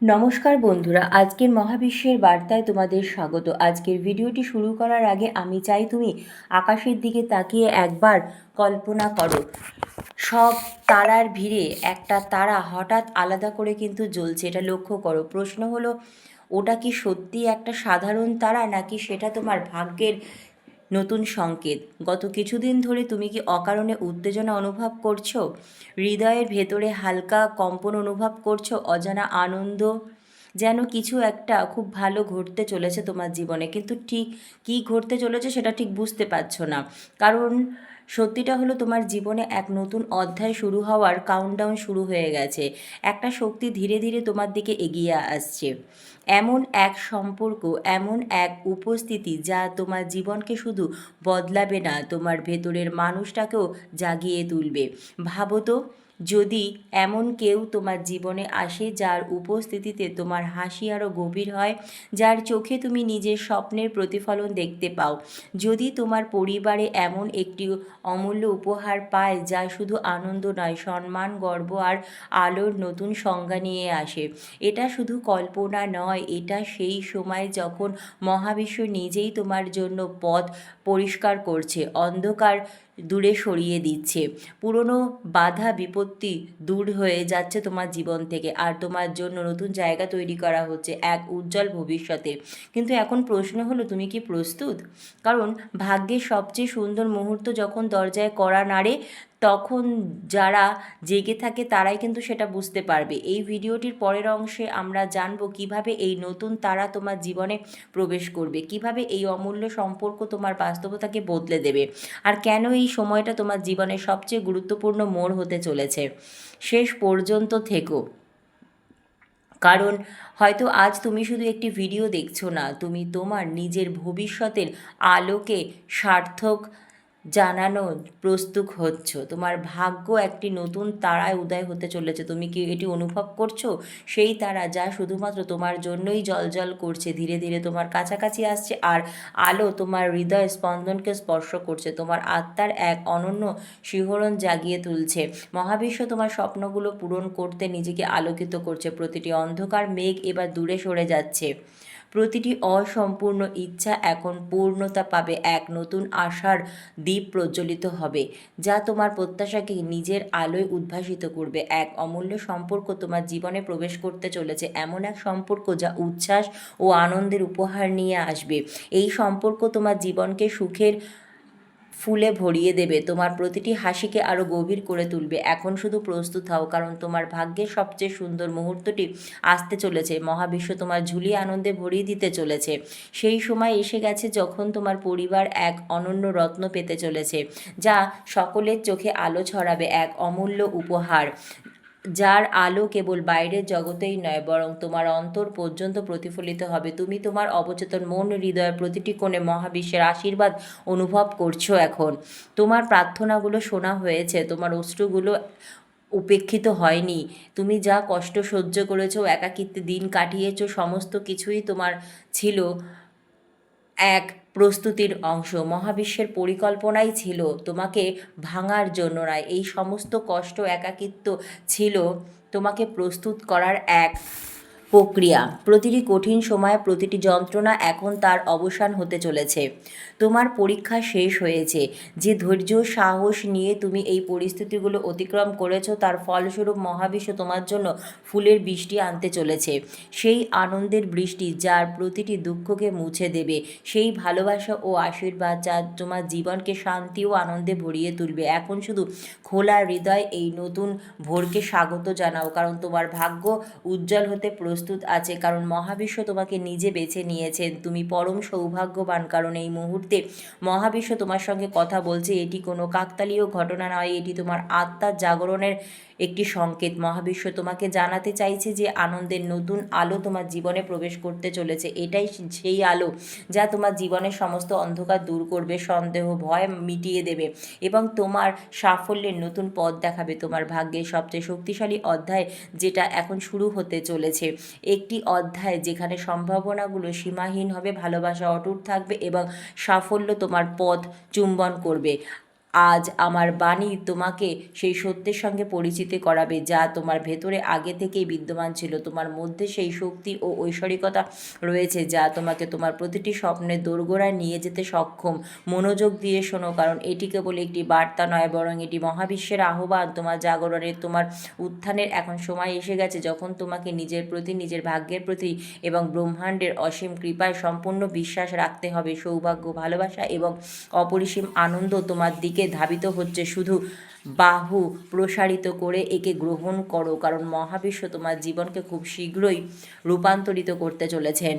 নমস্কার বন্ধুরা, আজকের মহাবিশ্বের বার্তায় তোমাদের স্বাগত। আজকের ভিডিওটি শুরু করার আগে আমি চাই তুমি আকাশের দিকে তাকিয়ে একবার কল্পনা করো, সব তারার ভিড়ে একটা তারা হঠাৎ আলাদা করে কিন্তু জ্বলছে। এটা লক্ষ্য করো। প্রশ্ন হলো, ওটা কি সত্যি একটা সাধারণ তারা, নাকি সেটা তোমার ভাগ্যের নতুন সংকেত? গত কিছুদিন ধরে তুমি কি অকারণে উত্তেজনা অনুভব করছো? হৃদয়ের ভেতরে হালকা কম্পন অনুভব করছো? অজানা আনন্দ, যেন কিছু একটা খুব ভালো ঘটতে চলেছে তোমার জীবনে, কিন্তু ঠিক কী ঘটতে চলেছে সেটা ঠিক বুঝতে পারছো না। কারণ সত্যিটা হলো, তোমার জীবনে এক নতুন অধ্যায় শুরু হওয়ার কাউন্টডাউন শুরু হয়ে গেছে। একটা শক্তি ধীরে ধীরে তোমার দিকে এগিয়ে আসছে। এমন এক সম্পর্ক, এমন এক উপস্থিতি যা তোমার জীবনকে শুধু বদলাবে না, তোমার ভেতরের মানুষটাকেও জাগিয়ে তুলবে। ভাবো তো, যদি এমন কেউ তোমার জীবনে আসে যার উপস্থিতিতে তোমার হাসি আরও গভীর হয়, যার চোখে তুমি নিজের স্বপ্নের প্রতিফলন দেখতে পাও। যদি তোমার পরিবারে এমন একটি অমূল্য উপহার পায় যা শুধু আনন্দ নয়, সম্মান, গর্ব আর আলোর নতুন সংজ্ঞা নিয়ে আসে। এটা শুধু কল্পনা নয়, এটা সেই সময় যখন মহাবিশ্ব নিজেই তোমার জন্য পথ পরিষ্কার করছে, অন্ধকার দূরে সরিয়ে দিচ্ছে, পুরনো বাধা বিপত্তি দূর হয়ে যাচ্ছে তোমার জীবন থেকে, আর তোমার জন্য নতুন জায়গা তৈরি করা হচ্ছে এক উজ্জ্বল ভবিষ্যতে। কিন্তু এখন প্রশ্ন হলো, তুমি কি প্রস্তুত? কারণ ভাগ্যের সবচেয়ে সুন্দর মুহূর্ত যখন দরজায় কড়া নাড়ে, তখন যারা জেগে থাকে তারাই কিন্তু সেটা বুঝতে পারবে। এই ভিডিওটির পরের অংশে আমরা জানব কিভাবে এই নতুন তারা তোমার জীবনে প্রবেশ করবে, কিভাবে এই অমূল্য সম্পর্ক তোমার বাস্তবতাকে বদলে দেবে, আর কেন এই সময়টা তোমার জীবনের সবচেয়ে গুরুত্বপূর্ণ মোড় হতে চলেছে। শেষ পর্যন্ত থেকো, কারণ হয়তো আজ তুমি শুধু একটি ভিডিও দেখছো না, তুমি তোমার নিজের ভবিষ্যতের আলোকে সার্থক জানানো প্রস্তুত হচ্ছ। তোমার ভাগ্য একটি নতুন তারায় উদয় হতে চলেছে। তুমি কি এটি অনুভব করছো? সেই তারা যা শুধুমাত্র তোমার জন্যই জ্বলজ্বল করছে, ধীরে ধীরে তোমার কাছাকাছি আসছে, আর আলো তোমার হৃদয় স্পন্দনকে স্পর্শ করছে, তোমার আত্মার এক অনন্য শিহরণ জাগিয়ে তুলছে। মহাবিশ্ব তোমার স্বপ্নগুলো পূরণ করতে নিজেকে আলোকিত করছে। প্রতিটি অন্ধকার মেঘ এবার দূরে সরে যাচ্ছে, প্রতিটি অসম্পূর্ণ ইচ্ছা এখন পূর্ণতা পাবে, এক নতুন আশার দ্বীপ প্রজ্বলিত হবে যা তোমার প্রত্যাশাকে নিজের আলোয় উদ্ভাসিত করবে। এক অমূল্য সম্পর্ক তোমার জীবনে প্রবেশ করতে চলেছে, এমন এক সম্পর্ক যা উচ্ছ্বাস ও আনন্দের উপহার নিয়ে আসবে। এই সম্পর্ক তোমার জীবনকে সুখের ফুলে ভরিয়ে দেবে, তোমার প্রতিটি হাসিকে আরও গভীর করে তুলবে। এখন শুধু প্রস্তুত হও, কারণ তোমার ভাগ্যের সবচেয়ে সুন্দর মুহূর্তটি আসতে চলেছে। মহাবিশ্ব তোমার ঝুলি আনন্দে ভরিয়ে দিতে চলেছে। সেই সময় এসে গেছে যখন তোমার পরিবার এক অনন্য রত্ন পেতে চলেছে, যা সকলের চোখে আলো ছড়াবে, এক অমূল্য উপহার যার আলো কেবল বাইরের জগতেই নয়, বরং তোমার অন্তর পর্যন্ত প্রতিফলিত হবে। তুমি তোমার অবচেতন মন, হৃদয়ের প্রতিটি কোণে মহাবিশ্বের আশীর্বাদ অনুভব করছো। এখন তোমার প্রার্থনাগুলো শোনা হয়েছে, তোমার অশ্রুগুলো উপেক্ষিত হয়নি। তুমি যা কষ্ট সহ্য করেছো, একাকিত্বে দিন কাটিয়েছো, সমস্ত কিছুই তোমার ছিল এক প্রস্তুতির অংশ। মহাবিশ্বের পরিকল্পনাই ছিল তোমাকে ভাঙার জন্য নয়, এই সমস্ত কষ্ট, একাকিত্ব ছিল তোমাকে প্রস্তুত করার এক প্রক্রিয়া। প্রতিটি কঠিন সময়, প্রতিটি যন্ত্রণা এখন তার অবসান হতে চলেছে। তোমার পরীক্ষা শেষ হয়েছে। যে ধৈর্য, সাহস নিয়ে তুমি এই পরিস্থিতিগুলো অতিক্রম করেছো, তার ফলস্বরূপ মহাবিশ্ব তোমার জন্য ফুলের বৃষ্টি আনতে চলেছে। সেই আনন্দের বৃষ্টি যার প্রতিটি দুঃখকে মুছে দেবে, সেই ভালোবাসা ও আশীর্বাদ যা তোমার জীবনকে শান্তি ও আনন্দে ভরিয়ে তুলবে। এখন শুধু খোলা হৃদয় এই নতুন ভোরকে স্বাগত জানাও, কারণ তোমার ভাগ্য উজ্জ্বল হতে প্রস্তুত আছে, কারণ মহাবিশ্ব তোমাকে নিজে বেছে নিয়েছেন। তুমি পরম সৌভাগ্যবান, কারণ এই মুহূর্তে মহাবিশ্ব তোমার সঙ্গে কথা বলছে। এটি কোনো কাকতালীয় ঘটনা নয়, এটি তোমার আত্মার জাগরণের একটি সংকেত। মহাবিশ্ব তোমাকে জানাতে চাইছে যে আনন্দের নতুন আলো তোমার জীবনে প্রবেশ করতে চলেছে। এটাই সেই আলো যা তোমার জীবনের সমস্ত অন্ধকার দূর করবে, সন্দেহ, ভয় মিটিয়ে দেবে, এবং তোমার সাফল্যের নতুন পথ দেখাবে। তোমার ভাগ্যের সবচেয়ে শক্তিশালী অধ্যায় যেটা এখন শুরু হতে চলেছে, একটি অধ্যায় যেখানে সম্ভাবনাগুলো সীমাহীন হবে, ভালোবাসা অটুট থাকবে, এবং সাফল্য তোমার পথ চুম্বন করবে। আজ আমার বাণী তোমাকে সেই সত্যের সঙ্গে পরিচিত করাবে যা তোমার ভেতরে আগে থেকেই বিদ্যমান ছিল। তোমার মধ্যে সেই শক্তি ও ঐশ্বরিকতা রয়েছে যা তোমাকে তোমার প্রতিটি স্বপ্নের দোরগোড়ায় নিয়ে যেতে সক্ষম। মনোযোগ দিয়ে শোনো, কারণ এটি কেবল একটি বার্তা নয়, বরং এটি মহাবিশ্বের আহ্বান। তোমার জাগরণের, তোমার উত্থানের এখন সময় এসে গেছে, যখন তোমাকে নিজের প্রতি, নিজের ভাগ্যের প্রতি এবং ব্রহ্মাণ্ডের অসীম কৃপায় সম্পূর্ণ বিশ্বাস রাখতে হবে। সৌভাগ্য, ভালোবাসা এবং অপরিসীম আনন্দ তোমার দিকে ধাবিত হচ্ছে। শুধু বাহু প্রসারিত করে একে গ্রহণ করো, কারণ মহাবিশ্ব তোমার জীবনকে খুব শীঘ্রই রূপান্তরিত করতে চলেছেন।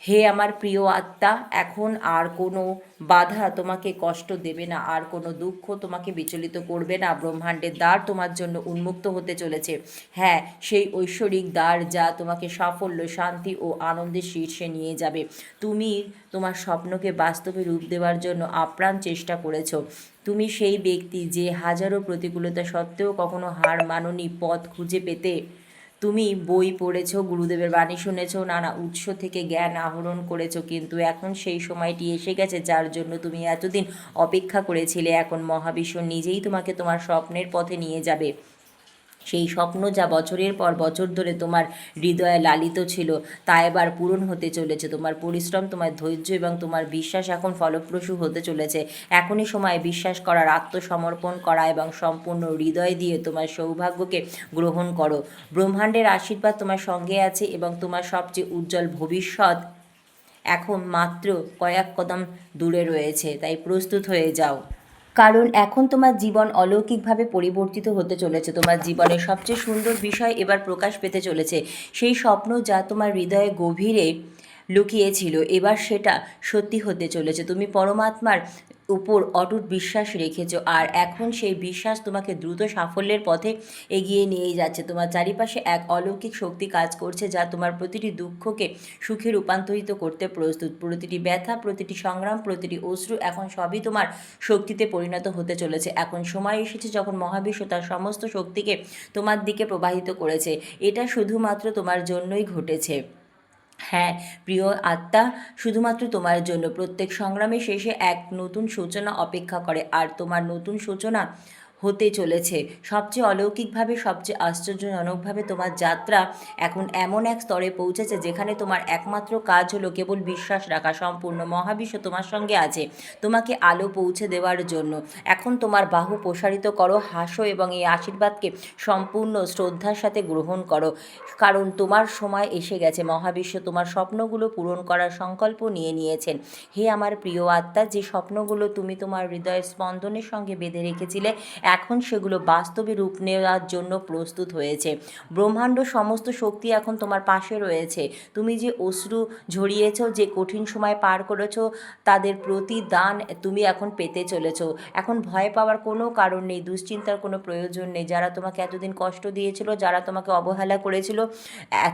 হে আমার প্রিয় আত্মা, এখন আর কোনো বাধা তোমাকে কষ্ট দেবে না, আর কোনো দুঃখ তোমাকে বিচলিত করবে না। ব্রহ্মাণ্ডের দ্বার তোমার জন্য উন্মুক্ত হতে চলেছে। হ্যাঁ, সেই ঐশ্বরিক দ্বার যা তোমাকে সাফল্য, শান্তি ও আনন্দের শীর্ষে নিয়ে যাবে। তুমি তোমার স্বপ্নকে বাস্তবে রূপ দেওয়ার জন্য আপ্রাণ চেষ্টা করেছো। তুমি সেই ব্যক্তি যে হাজারো প্রতিকূলতা সত্ত্বেও কখনো হার মানোনি। পথ খুঁজে পেতে তুমি বই পড়েছো, গুরুদেবের বাণী শুনেছো, নানা উৎস থেকে জ্ঞান আহরণ করেছো, কিন্তু এখন সেই সময়টি এসে গেছে যার জন্য তুমি এতদিন অপেক্ষা করেছিলে। এখন মহাবিশ্ব নিজেই তোমাকে তোমার স্বপ্নের পথে নিয়ে যাবে। সেই স্বপ্ন যা বছরের পর বছর ধরে তোমার হৃদয়ে লালিত ছিল, তা এবার পূরণ হতে চলেছে। তোমার পরিশ্রম, তোমার ধৈর্য এবং তোমার বিশ্বাস এখন ফলপ্রসূ হতে চলেছে। এখনই সময় বিশ্বাস করার, আত্মসমর্পণ করা এবং সম্পূর্ণ হৃদয় দিয়ে তোমার সৌভাগ্যকে গ্রহণ করো। ব্রহ্মাণ্ডের আশীর্বাদ তোমার সঙ্গে আছে এবং তোমার সবচেয়ে উজ্জ্বল ভবিষ্যৎ এখন মাত্র কয়েক কদম দূরে রয়েছে। তাই প্রস্তুত হয়ে যাও, কারণ এখন তোমার জীবন অলৌকিকভাবে পরিবর্তিত হতে চলেছে। তোমার জীবনের সবচেয়ে সুন্দর বিষয় এবার প্রকাশ পেতে চলেছে। সেই স্বপ্ন যা তোমার হৃদয়ে গভীরে লুকিয়েছিল, এবার সেটা সত্যি হতে চলেছে। তুমি পরমাত্মার উপর অটুট বিশ্বাস রেখেছো, আর এখন সেই বিশ্বাস তোমাকে দ্রুত সাফল্যের পথে এগিয়ে নিয়ে যাচ্ছে। তোমার চারিপাশে এক অলৌকিক শক্তি কাজ করছে যা তোমার প্রতিটি দুঃখকে সুখে রূপান্তরিত করতে প্রস্তুত। প্রতিটি ব্যথা, প্রতিটি সংগ্রাম, প্রতিটি অশ্রু এখন সবই তোমার শক্তিতে পরিণত হতে চলেছে। এখন সময় এসেছে যখন মহাবিশ্ব তার সমস্ত শক্তিকে তোমার দিকে প্রবাহিত করেছে। এটা শুধুমাত্র তোমার জন্যই ঘটেছে। হ্যাঁ প্রিয় আত্মা, শুধুমাত্র তোমার জন্য। প্রত্যেক সংগ্রামের শেষে এক নতুন সূচনা অপেক্ষা করে, আর তোমার নতুন সূচনা হতে চলেছে। সবচেয়ে অলৌকিকভাবে, সবচেয়ে আশ্চর্যজনকভাবে তোমার যাত্রা এখন এমন এক স্তরে পৌঁছেছে যেখানে তোমার একমাত্র কাজ হলো কেবল বিশ্বাস রাখা। সম্পূর্ণ মহাবিশ্ব তোমার সঙ্গে আছে তোমাকে আলো পৌঁছে দেওয়ার জন্য। এখন তোমার বাহু প্রসারিত করো, হাসো এবং এই আশীর্বাদকে সম্পূর্ণ শ্রদ্ধার সাথে গ্রহণ করো, কারণ তোমার সময় এসে গেছে। মহাবিশ্ব তোমার স্বপ্নগুলো পূরণ করার সংকল্প নিয়ে নিয়েছেন। হে আমার প্রিয় আত্মা, যে স্বপ্নগুলো তুমি তোমার হৃদয়ের স্পন্দনের সঙ্গে বেঁধে রেখেছিলে, এখন সেগুলো বাস্তবে রূপ নেওয়ার জন্য প্রস্তুত হয়েছে। ব্রহ্মাণ্ড সমস্ত শক্তি এখন তোমার পাশে রয়েছে। তুমি যে অশ্রু ঝরিয়েছ, যে কঠিন সময় পার করেছ, তাদের প্রতিদান তুমি এখন পেতে চলেছ। এখন ভয় পাওয়ার কোনো কারণ নেই, দুশ্চিন্তার কোনো প্রয়োজন নেই। যারা তোমাকে এতদিন কষ্ট দিয়েছিল, যারা তোমাকে অবহেলা করেছিল,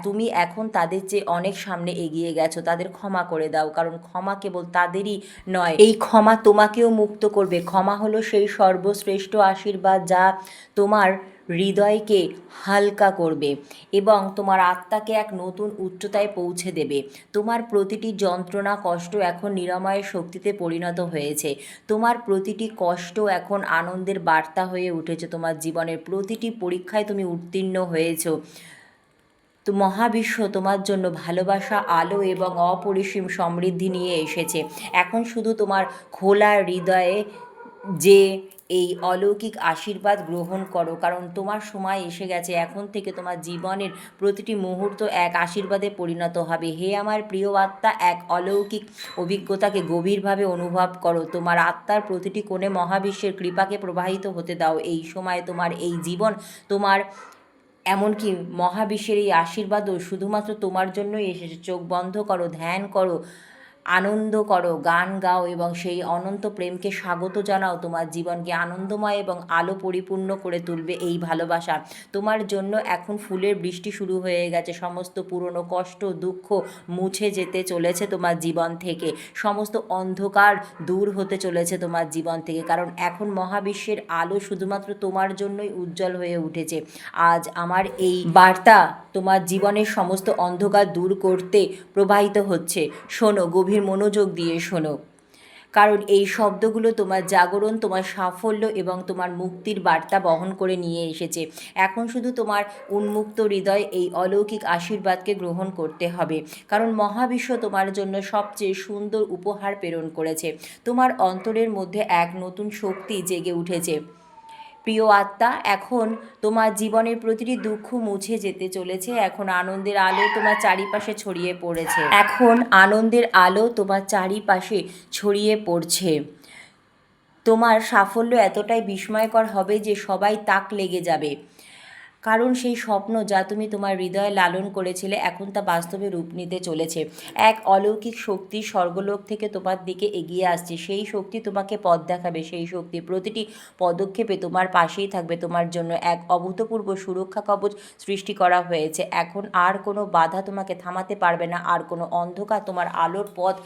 তুমি এখন তাদের চেয়ে অনেক সামনে এগিয়ে গেছো। তাদের ক্ষমা করে দাও, কারণ ক্ষমা কেবল তাদেরই নয়, এই ক্ষমা তোমাকেও মুক্ত করবে। ক্ষমা হলো সেই সর্বশ্রেষ্ঠ আশীর্বাদ যা তোমার হৃদয়কে হালকা করবে এবং তোমার আত্মাকে এক নতুন উচ্চতায় পৌঁছে দেবে। তোমার প্রতিটি যন্ত্রণা, কষ্ট এখন নিরাময়ের শক্তিতে পরিণত হয়েছে। তোমার প্রতিটি কষ্ট এখন আনন্দের বার্তা হয়ে উঠেছে। তোমার জীবনের প্রতিটি পরীক্ষায় তুমি উত্তীর্ণ হয়েছো। তো মহাবিশ্ব তোমার জন্য ভালোবাসা, আলো এবং অপরিসীম সমৃদ্ধি নিয়ে এসেছে। এখন শুধু তোমার খোলা হৃদয়ে যে এই অলৌকিক আশীর্বাদ গ্রহণ করো, কারণ তোমার সময় এসে গেছে। এখন থেকে তোমার জীবনের প্রতিটি মুহূর্ত এক আশীর্বাদে পরিণত হবে। হে আমার প্রিয় আত্মা, এক অলৌকিক অভিজ্ঞতাকে গভীরভাবে অনুভব করো। তোমার আত্মার প্রতিটি কোণে মহাবিশ্বের কৃপাকে প্রবাহিত হতে দাও। এই সময় তোমার এই জীবন, তোমার এমনকি মহাবিশ্বের এই আশীর্বাদও শুধুমাত্র তোমার জন্যই এসেছে। চোখ বন্ধ করো, ধ্যান করো, আনন্দ করো, গান গাও এবং সেই অনন্ত প্রেমকে স্বাগত জানাও। তোমার জীবনকে আনন্দময় এবং আলো পরিপূর্ণ করে তুলবে এই ভালোবাসা। তোমার জন্য এখন ফুলের বৃষ্টি শুরু হয়ে গেছে। সমস্ত পুরনো কষ্ট, দুঃখ মুছে যেতে চলেছে তোমার জীবন থেকে। সমস্ত অন্ধকার দূর হতে চলেছে তোমার জীবন থেকে, কারণ এখন মহাবিশ্বের আলো শুধুমাত্র তোমার জন্যই উজ্জ্বল হয়ে উঠেছে। আজ আমার এই বার্তা তোমার জীবনের সমস্ত অন্ধকার দূর করতে প্রবাহিত হচ্ছে। শোনো, গভীর মনোযোগ দিয়ে শোনো, কারণ এই শব্দগুলো তোমার জাগরণ, তোমার সাফল্য এবং তোমার মুক্তির বার্তা বহন করে নিয়ে এসেছে। এখন শুধু তোমার উন্মুক্ত হৃদয় এই অলৌকিক আশীর্বাদকে গ্রহণ করতে হবে, কারণ মহাবিশ্ব তোমার জন্য সবচেয়ে সুন্দর উপহার প্রেরণ করেছে। তোমার অন্তরের মধ্যে এক নতুন শক্তি জেগে উঠেছে। প্রিয় আত্মা, এখন তোমার জীবনের প্রতিটি দুঃখ মুছে যেতে চলেছে। এখন আনন্দের আলো তোমার চারিপাশে ছড়িয়ে পড়েছে। এখন আনন্দের আলো তোমার চারিপাশে ছড়িয়ে পড়ছে। তোমার সাফল্য এতটাই বিস্ময়কর হবে যে সবাই তাক লেগে যাবে, কারণ সেই স্বপ্ন যা তুমি তোমার হৃদয়ে লালন করেছিলে এখন তা বাস্তবে রূপ নিতে চলেছে। এক অলৌকিক শক্তি স্বর্গলোক থেকে তোমার দিকে এগিয়ে আসছে। সেই শক্তি তোমাকে পথ দেখাবে, সেই শক্তি প্রতিটি পদক্ষেপে তোমার পাশেই থাকবে। তোমার জন্য এক অভূতপূর্ব সুরক্ষা কবচ সৃষ্টি করা হয়েছে। এখন আর কোনো বাধা তোমাকে থামাতে পারবে না, আর কোনো অন্ধকার তোমার আলোর পথ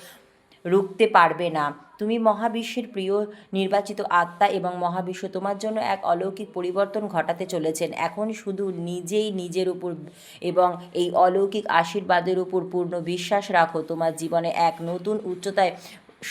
রুখতে পারবে না। তুমি মহাবিশ্বের প্রিয় নির্বাচিত আত্মা এবং মহাবিশ্ব তোমার জন্য এক অলৌকিক পরিবর্তন ঘটাতে চলেছেন। এখন শুধু নিজেই নিজের উপর এবং এই অলৌকিক আশীর্বাদের উপর পূর্ণ বিশ্বাস রাখো। তোমার জীবনে এক নতুন উচ্চতায়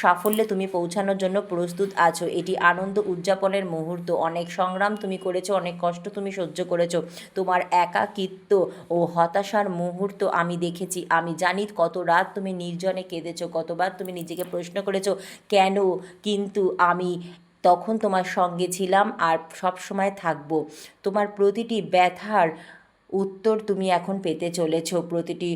সাফল্যে তুমি পৌঁছানোর জন্য প্রস্তুত আছো। এটি আনন্দ উদযাপনের মুহূর্ত। অনেক সংগ্রাম তুমি করেছো, অনেক কষ্ট তুমি সহ্য করেছো। তোমার একাকিত্ব ও হতাশার মুহূর্ত আমি দেখেছি। আমি জানি কত রাত তুমি নির্জনে কেঁদেছো, কতবার তুমি নিজেকে প্রশ্ন করেছো কেন, কিন্তু আমি তখন তোমার সঙ্গে ছিলাম আর সব সময় থাকবো। তোমার প্রতিটি ব্যথার উত্তর তুমি এখন পেতে চলেছো। প্রতিটি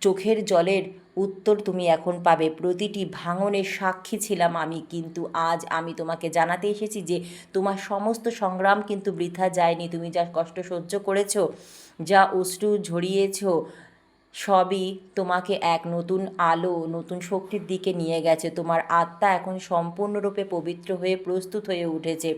চোখের জলের উত্তর তুমি এখন পাবে। প্রতিটি ভাঙনের সাক্ষী ছিলাম আমি, কিন্তু আজ আমি তোমাকে জানাতে এসেছি যে তোমার সমস্ত সংগ্রাম কিন্তু বৃথা যায়নি। তুমি যা কষ্ট সহ্য করেছো, যা অশ্রু ঝরিয়েছো, সবই তোমাকে এক নতুন আলো, নতুন শক্তির দিকে নিয়ে গেছে। তোমার আত্মা এখন সম্পূর্ণরূপে পবিত্র হয়ে প্রস্তুত হয়ে উঠেছে।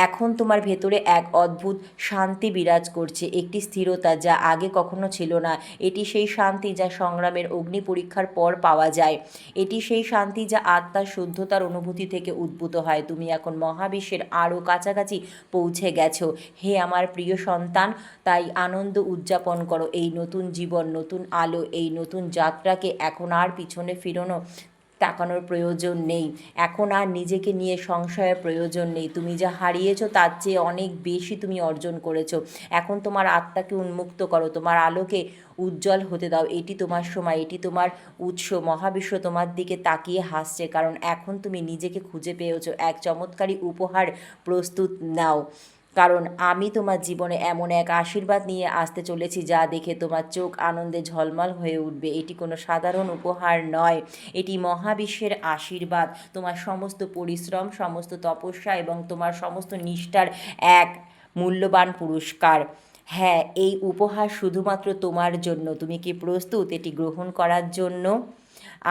এখন তোমার ভেতরে এক অদ্ভুত শান্তি বিরাজ করছে, একটি স্থিরতা যা আগে কখনো ছিল না। এটি সেই শান্তি যা সংগ্রামের অগ্নি পরীক্ষার পর পাওয়া যায়। এটি সেই শান্তি যা আত্মার শুদ্ধতার অনুভূতি থেকে উদ্ভূত হয়। তুমি এখন মহাবিশ্বের আরও কাছাকাছি পৌঁছে গেছো। হে আমার প্রিয় সন্তান, তাই আনন্দ উদযাপন করো। এই নতুন জীবন, নতুন আলো, এই নতুন যাত্রাকে এখন আর পিছনে ফিরনো তাকানোর প্রয়োজন নেই। এখন আর নিজেকে নিয়ে সংশয়ের প্রয়োজন নেই। তুমি যা হারিয়েছো তার চেয়ে অনেক বেশি তুমি অর্জন করেছো। এখন তোমার আত্মাকে উন্মুক্ত করো, তোমার আলোকে উজ্জ্বল হতে দাও। এটি তোমার সময়, এটি তোমার উৎস। মহাবিশ্ব তোমার দিকে তাকিয়ে হাসছে, কারণ এখন তুমি নিজেকে খুঁজে পেয়েছো। এক চমৎকারী উপহার প্রস্তুত নাও, কারণ আমি তোমার জীবনে এমন এক আশীর্বাদ নিয়ে আসতে চলেছি যা দেখে তোমার চোখ আনন্দে ঝলমল হয়ে উঠবে। এটি কোনো সাধারণ উপহার নয়, এটি মহাবিশ্বের আশীর্বাদ। তোমার সমস্ত পরিশ্রম, সমস্ত তপস্যা এবং তোমার সমস্ত নিষ্ঠার এক মূল্যবান পুরস্কার। হ্যাঁ, এই উপহার শুধুমাত্র তোমার জন্য। তুমি কি প্রস্তুত এটি গ্রহণ করার জন্য?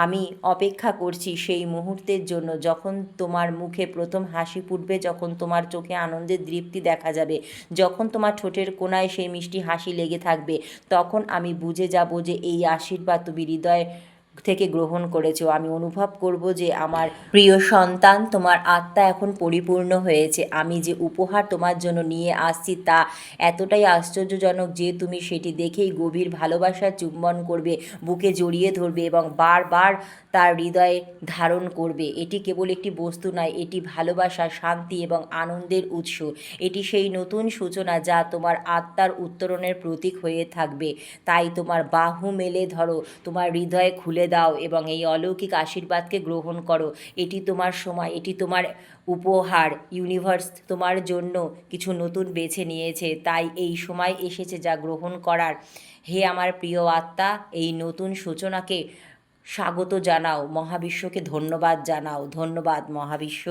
আমি অপেক্ষা করছি সেই মুহূর্তের জন্য যখন তোমার মুখে প্রথম হাসি ফুটবে, যখন তোমার চোখে আনন্দের দৃপ্তি দেখা যাবে, যখন তোমার ঠোঁটের কোণায় সেই মিষ্টি হাসি লেগে থাকবে। তখন আমি বুঝে যাব যে এই আশীর্বাদ তুমি হৃদয় থেকে গ্রহণ করেছো। আমি অনুভব করব যে আমার প্রিয় সন্তান, তোমার আত্মা এখন পরিপূর্ণ হয়েছে। আমি যে উপহার তোমার জন্য নিয়ে আসছি তা এতটাই আশ্চর্যজনক যে তুমি সেটি দেখেই গভীর ভালোবাসার চুম্বন করবে, বুকে জড়িয়ে ধরবে এবং বারবার তার হৃদয়ে ধারণ করবে। এটি কেবল একটি বস্তু নয়, এটি ভালোবাসা, শান্তি এবং আনন্দের উৎস। এটি সেই নতুন সূচনা যা তোমার আত্মার উত্তরণের প্রতীক হয়ে থাকবে। তাই তোমার বাহু মেলে ধরো, তোমার হৃদয় খুলে দাও এবং এই অলৌকিক আশীর্বাদকে গ্রহণ করো। এটি তোমার সময়, এটি তোমার উপহার। ইউনিভার্স তোমার জন্য কিছু নতুন বেছে নিয়েছে, তাই এই সময় এসেছে যা গ্রহণ করার। হে আমার প্রিয় আত্মা, এই নতুন সূচনাকে স্বাগত জানাও, মহাবিশ্বকে ধন্যবাদ জানাও। ধন্যবাদ মহাবিশ্ব।